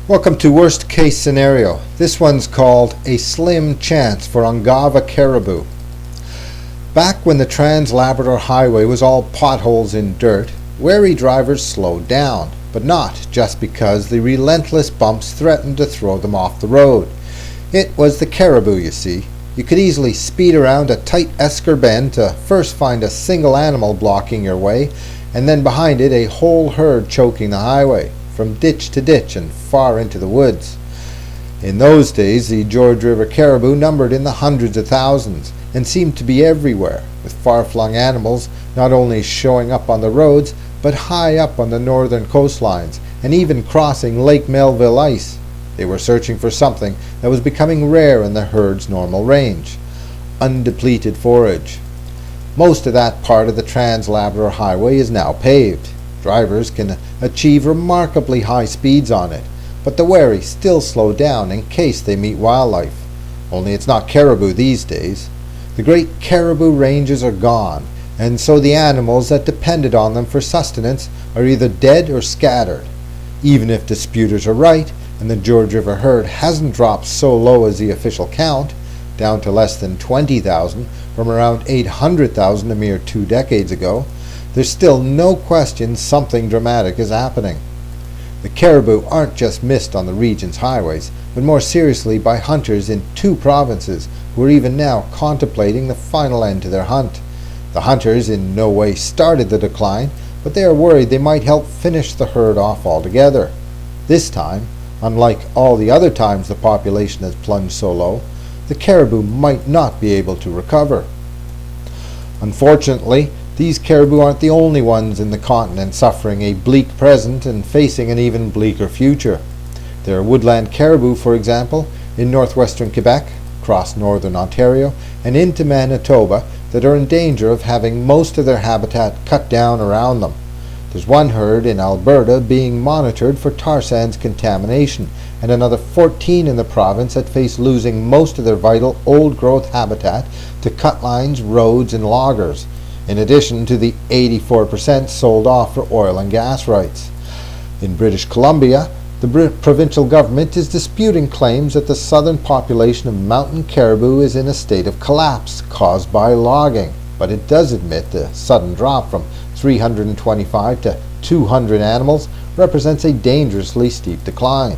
Welcome to Worst Case Scenario. This one's called A Slim Chance for Ungava Caribou. Back when the Trans-Labrador Highway was all potholes and dirt, wary drivers slowed down, but not just because the relentless bumps threatened to throw them off the road. It was the caribou, you see. You could easily speed around a tight esker bend to first find a single animal blocking your way, and then behind it a whole herd choking the highway, from ditch to ditch and far into the woods. In those days, the George River caribou numbered in the hundreds of thousands and seemed to be everywhere, with far-flung animals not only showing up on the roads, but high up on the northern coastlines and even crossing Lake Melville ice. They were searching for something that was becoming rare in the herd's normal range: undepleted forage. Most of that part of the Trans-Labrador Highway is now paved. Drivers can achieve remarkably high speeds on it, but the wary still slow down in case they meet wildlife. Only it's not caribou these days. The great caribou ranges are gone, and so the animals that depended on them for sustenance are either dead or scattered. Even if disputers are right, and the George River herd hasn't dropped so low as the official count, down to less than 20,000 from around 800,000 a mere 2 decades ago, there's still no question something dramatic is happening. The caribou aren't just missed on the region's highways, but more seriously by hunters in 2 provinces who are even now contemplating the final end to their hunt. The hunters in no way started the decline, but they are worried they might help finish the herd off altogether. This time, unlike all the other times the population has plunged so low, the caribou might not be able to recover. Unfortunately, these caribou aren't the only ones in the continent suffering a bleak present and facing an even bleaker future. There are woodland caribou, for example, in northwestern Quebec, across northern Ontario, and into Manitoba that are in danger of having most of their habitat cut down around them. There's one herd in Alberta being monitored for tar sands contamination, and another 14 in the province that face losing most of their vital old-growth habitat to cut lines, roads, and loggers, in addition to the 84% sold off for oil and gas rights. In British Columbia, the provincial government is disputing claims that the southern population of mountain caribou is in a state of collapse caused by logging, but it does admit the sudden drop from 325 to 200 animals represents a dangerously steep decline.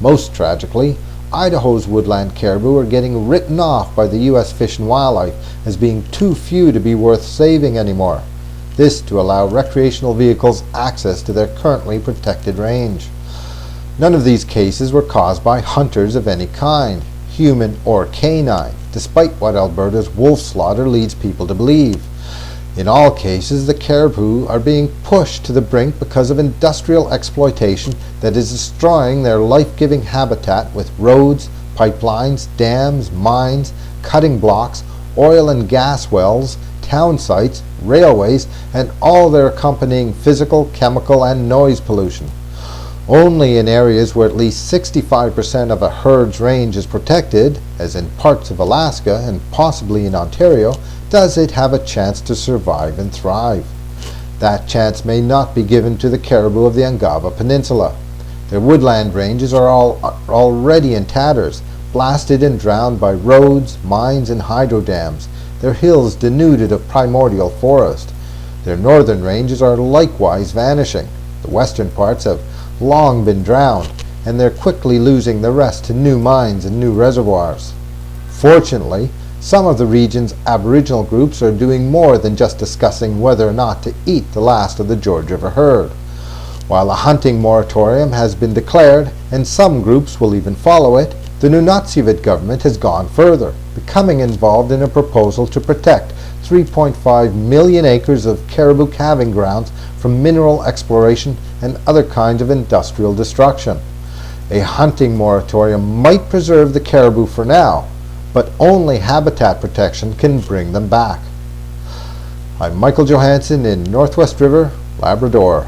Most tragically, Idaho's woodland caribou are getting written off by the U.S. Fish and Wildlife as being too few to be worth saving anymore. This to allow recreational vehicles access to their currently protected range. None of these cases were caused by hunters of any kind, human or canine, despite what Alberta's wolf slaughter leads people to believe. In all cases, the caribou are being pushed to the brink because of industrial exploitation that is destroying their life-giving habitat with roads, pipelines, dams, mines, cutting blocks, oil and gas wells, town sites, railways, and all their accompanying physical, chemical, and noise pollution. Only in areas where at least 65% of a herd's range is protected, as in parts of Alaska and possibly in Ontario, does it have a chance to survive and thrive. That chance may not be given to the caribou of the Ungava Peninsula. Their woodland ranges are already in tatters, blasted and drowned by roads, mines, and hydro dams, their hills denuded of primordial forest. Their northern ranges are likewise vanishing. The western parts have long been drowned, and they're quickly losing the rest to new mines and new reservoirs. Fortunately, some of the region's Aboriginal groups are doing more than just discussing whether or not to eat the last of the George River herd. While a hunting moratorium has been declared, and some groups will even follow it, the Nunatsiavut government has gone further, becoming involved in a proposal to protect 3.5 million acres of caribou calving grounds from mineral exploration and other kinds of industrial destruction. A hunting moratorium might preserve the caribou for now, but only habitat protection can bring them back. I'm Michael Johansen in Northwest River, Labrador.